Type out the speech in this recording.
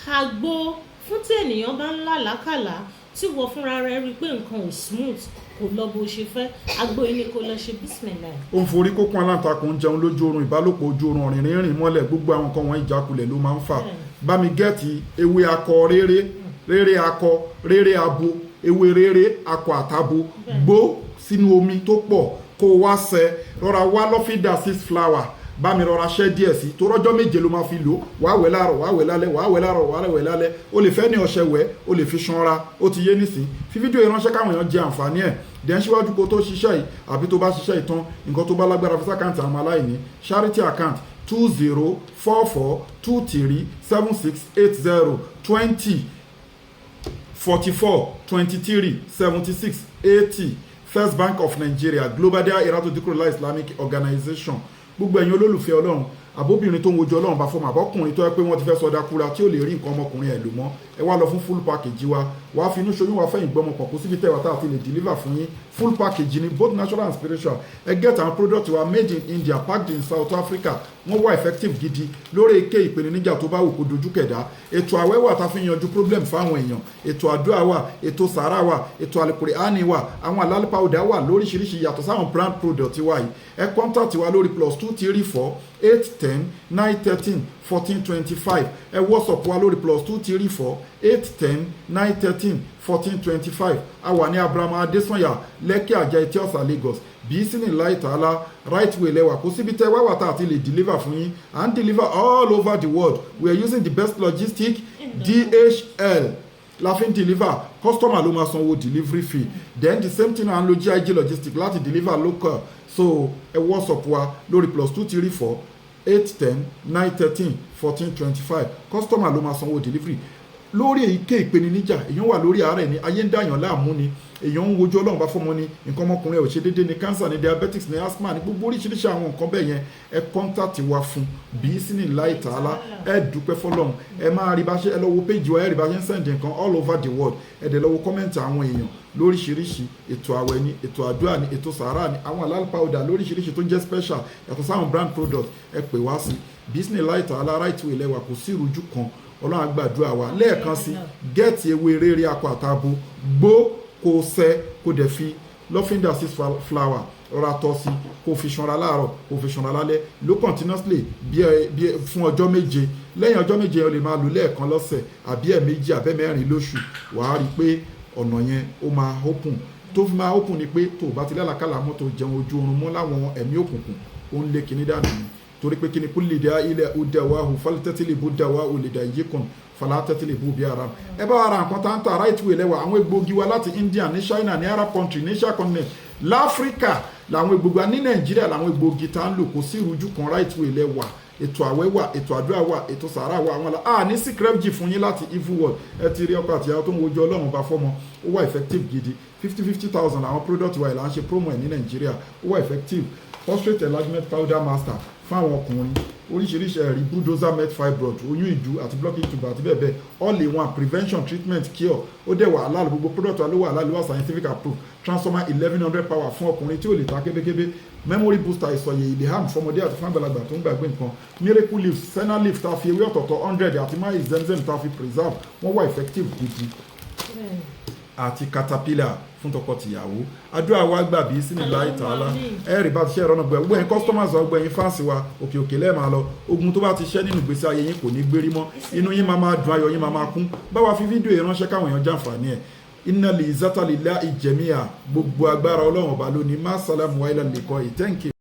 àgbo fún tí ènìyàn bá ń làlákàlà tí wọ́n fúnra rẹ̀ rí pé nǹkan ò smooth kò lọ bó ṣe fẹ́, àgbo yìí ni kò lọ ṣe bísímìlà. ó ń forí kókún aláǹtakùn ń jẹun lójú oorun, ìbálòpọ̀ ojú oorun, ọ̀rìnrìn rìn mọ́lẹ̀, gbogbo àwọn nǹkan wọn ìjákulẹ̀ ló máa ń fà. bá mi gẹ́ẹ̀tì ewé akọ rere akọ rere abo, ewé rere akọ àtabo, gbó sínú omi tó pọ̀ kó wá sẹ, rọra wá lọ́fíńdà 6 flower, bá mi rọra ṣẹ́ díẹ̀ sí, tó rọ́jọ́ méje ló máa fi lò, wàá wẹ̀ láàárọ̀ wàá wẹ̀ lálẹ́ wàá wẹ̀ láàárọ̀ wàá wẹ̀ lálẹ́, o lè fẹ́ ní ọṣẹ wẹ̀, o lè fi ṣanra, ó ti yé nísìn. fi fídíò ìránṣẹ́ káwọn èèyàn jẹ àǹfààní ẹ̀. dẹ́n síwájú kó tó ṣiṣẹ́ yìí àbí tó bá ṣiṣẹ́ ìtàn nǹkan tó bá lágbára fún àkáǹtì àwọn aláìní charity account 2044237680 2044237680 First Bank of Nigeria Global Dahiratu Dhikrlahi Islamic Organization. gbogbo ẹ̀yin olólùfẹ́ ọlọ́run àbóbìnrin tó ń wojú ọlọ́run bá fọmọ àbọ́kùnrin tó yẹ pé wọ́n ti fẹ́ sọdá kúra tí ó lè rí nǹkan ọmọkùnrin ẹ̀ lò mọ́, ẹ wá lọ fún full package wa, wàá fi inú ṣoyún wàá fẹ́yìn gbọ́mọ pọ̀ kó síbi tẹ́wà tá a ti lè deliver fún yín. full package ni both natural and spiritual. ẹ get àwọn product wa made in India packed in South Africa, wọ́n wá effective gidi lórí èké ìpèníjà tó bá wù kó dojú kẹ̀dá. ètò àwẹ̀ wà tá a fi yanjú problem fáwọn èèyàn, ètò àdúrà wà, ètò sàárà wà, ètò àlùkùránì wà, àwọn àlálẹ́ powder wà lóríṣiríṣi yàtọ̀ sáwọn brand product wa yìí. ẹ contact wa lórí +234 810 913 1425. ẹ WhatsApp wa lórí +234 810 913 1425. a wà ní Abraham Adesanya Lekki Ajah Etí Ọ̀sà Lagos. bí sínú láì tààlà right way lẹ́wà kó síbi tẹ́ wáwà tá a ti lè deliver fún yín and deliver all over the world. we are using the best logistic DHL la fi ń deliver, customer ló máa sanwó delivery fee. then the same thing à ń lo GIG logistic láti deliver local. so ẹ WhatsApp wa lórí +234 810 913 1425. customer ló máa sanwó delivery. lórí èyíké ìpèníjà èèyàn wà lórí àárẹ̀ ni, ayé ń dàyàn láàmú ni, èèyàn ń wojú ọlọ́run bá fọmọ ni, nǹkan ọmọkùnrin ẹ̀ ò ṣe déédéé ni, cancer ni, diabetics ni, asthma ni, gbogbo oríṣiríṣi àwọn nǹkan bẹ́ẹ̀ yẹn ẹ contact wa fún bí sínú láì tààlà. ẹ dúpẹ́ fọlọ́run, ẹ máa rí bá ṣe, ẹ lọ wo page wa, ẹ rí bá ṣe ń send nǹkan all over the world, ẹ dẹ̀ lọ wo comment àwọn èèyàn lóríṣiríṣi. ètò àwẹ̀ ni, ètò àdúrà ni, ètò sàárà ni, àwọn àlálẹ́ powder lóríṣiríṣi tó ń jẹ́ special yàtọ̀ sáwọn brand product. ẹ pè wá sí business láì tààlà right way lẹ́wà, kò sí ìrújú kan. ọlọ́run á gbàdúrà wa lẹ́ẹ̀kan sí gẹ́ẹ̀tì ewé rere akọ àtabo, gbó kó sẹ́ kó dẹ̀ fi lọ́fíńdà 6 flower rọra tọ́ sí, kó fi ṣanra láàárọ̀ kó fi ṣanra lálẹ́, ló continuously bí fún ọjọ́ méje. lẹ́yìn ọjọ́ méje yẹn o lè máa lò lẹ́ẹ̀kan lọ́sẹ̀ àbí ẹ̀ẹ̀méjì àbẹ́mẹ́rin lóṣù. wàá rí i pé ọ̀nà yẹn ó máa open. tó fi máa open ni pé tó o bá ti lálàkàlà mọ́ tó jẹun ojú oorun mọ́ láwọn ẹ̀mí òkùnkùn ó ń lé kinní dànù ni. torí pé kíni kúlì dá ilẹ̀ udawahu falitẹ́tìlìbù dawahu lè dà yíkùn falatẹ́tìlìbù bí ara. ẹ bá wa ra nǹkan tá ń ta right way lẹ́wà àwọn egbògi wa láti India ní China ní Arab country ní Asia continent láfíríkà làwọn egbògi wa ní Nàìjíríà làwọn egbògi tá ń lò, kò sí ìrújú kan right way lẹ́wà. ètò àwẹ̀ wà, ètò àdúrà wà, ètò sàárà wà. àwọn ní secret jí fún yín láti evil world. ẹ ti rí ọkọ àti ìyàwó tó ń wojú ọlọ́run bá fọ́mọ, ó wà effective gidi. 50,000 àwọn product wa ìlànà ṣe promo ẹ̀ ní Nàìjíríà, ó wà effective. prostate enlargement powder master fún àwọn ọkùnrin, oríṣiríṣi ẹ̀rí bulldozer met fibroid, oyún ìjú àti blocking tube àti bẹ́ẹ̀ bẹ́ẹ̀, all in one prevention treatment cure. ó dẹ̀ wà halal, gbogbo product wa ló wà halal, ló wà scientific approved. transformer 1100 power fún ọkùnrin tí ò lè ta kébékébé, memory booster ìsọ̀yè ìleham fọmọdé àti fún àgbàlagbà tó ń gbàgbé nǹkan, miracle leaf, senna leaf tá a fi ewé ọ̀tọ̀ọ̀tọ̀ 100 àti máa zemzem tá a fi preserve, wọ́n wà effective gidi. àti caterpillar fún tọkọ-tìyàwó. àdúrà wa gbà bí sínú láì tààlà. ẹ rí bá ti ṣe ìrọ́nà gbẹ gbogbo ẹ̀yin customers wa gbogbo ẹ̀yin fans wa òkè òkè lẹ́ẹ̀ máa lọ. ogun tó bá ti ṣẹ́ nínú ìgbésí ayé yín kò ní gbérí mọ́, inú yín máa dùn, ayọ̀ yín máa kún. bá wa fi fídíò yìí ránṣẹ́ káwọn èèyàn jàǹfààní ẹ̀. inna li izzata lillahi jami'a, gbogbo agbára ọlọ́run ọba lónìí. má sálàmù wa ilal liqa'i. Thank you.